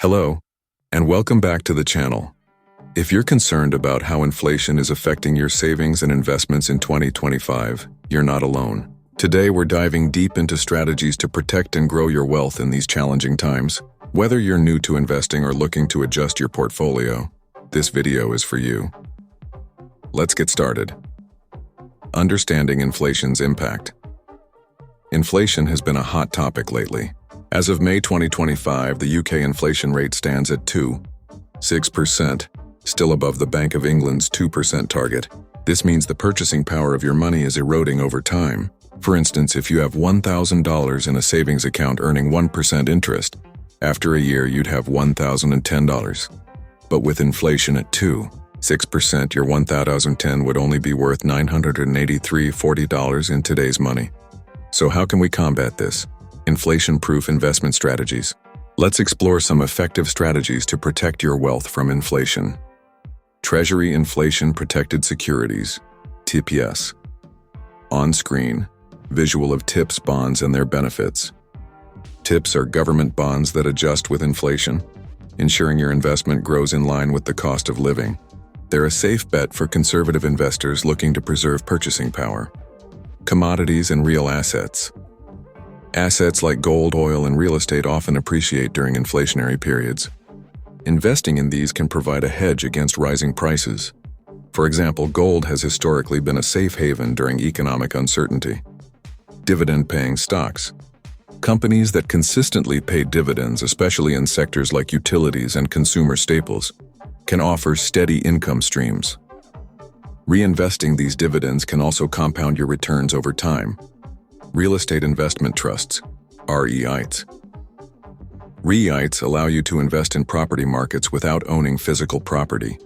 Hello, and welcome back to the channel. If you're concerned about how inflation is affecting your savings and investments in 2025, you're not alone. Today we're diving deep into strategies to protect and grow your wealth in these challenging times. Whether you're new to investing or looking to adjust your portfolio, this video is for you. Let's get started. Understanding inflation's impact. Inflation has been a hot topic lately. As of May 2025, the UK inflation rate stands at 2.6%, still above the Bank of England's 2% target. This means the purchasing power of your money is eroding over time. For instance, if you have $1,000 in a savings account earning 1% interest, after a year you'd have $1,010. But with inflation at 2.6%, your $1,010 would only be worth $983.40 in today's money. So how can we combat this? Inflation-proof investment strategies. Let's explore some effective strategies to protect your wealth from inflation. Treasury Inflation-Protected Securities, TPS. On screen, visual of TIPS bonds and their benefits. TIPS are government bonds that adjust with inflation, ensuring your investment grows in line with the cost of living. They're a safe bet for conservative investors looking to preserve purchasing power. Commodities and Real Assets. Assets like gold, oil, and real estate often appreciate during inflationary periods. Investing in these can provide a hedge against rising prices. For example, gold has historically been a safe haven during economic uncertainty. Dividend-paying stocks. Companies that consistently pay dividends, especially in sectors like utilities and consumer staples, can offer steady income streams. Reinvesting these dividends can also compound your returns over time. Real estate investment trusts, REITs. REITs allow you to invest in property markets without owning physical property.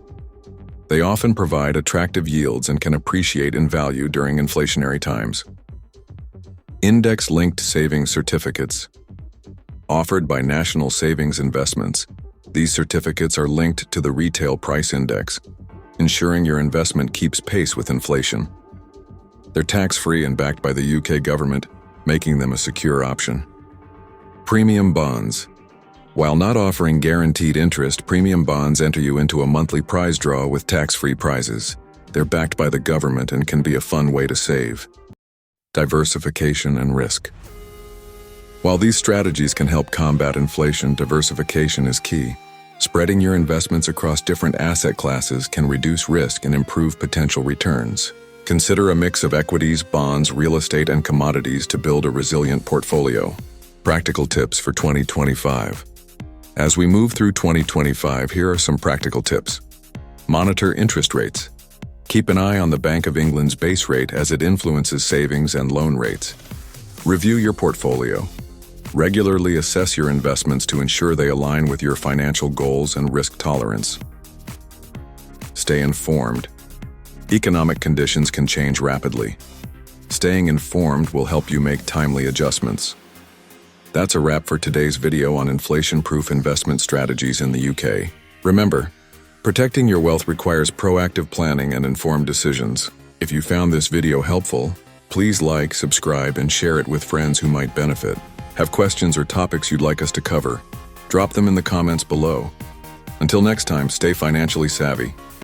They often provide attractive yields and can appreciate in value during inflationary times. Index-linked savings certificates. Offered by National Savings Investments, these certificates are linked to the retail price index, ensuring your investment keeps pace with inflation. They're tax-free and backed by the UK government, making them a secure option. Premium bonds. While not offering guaranteed interest, premium bonds enter you into a monthly prize draw with tax-free prizes. They're backed by the government and can be a fun way to save. Diversification and risk. While these strategies can help combat inflation, diversification is key. Spreading your investments across different asset classes can reduce risk and improve potential returns. Consider a mix of equities, bonds, real estate, and commodities to build a resilient portfolio. Practical tips for 2025. As we move through 2025, here are some practical tips. Monitor interest rates. Keep an eye on the Bank of England's base rate as it influences savings and loan rates. Review your portfolio. Regularly assess your investments to ensure they align with your financial goals and risk tolerance. Stay informed. Economic conditions can change rapidly. Staying informed will help you make timely adjustments. That's a wrap for today's video on inflation-proof investment strategies in the UK. Remember, protecting your wealth requires proactive planning and informed decisions. If you found this video helpful, please like, subscribe, and share it with friends who might benefit. Have questions or topics you'd like us to cover? Drop them in the comments below. Until next time, stay financially savvy.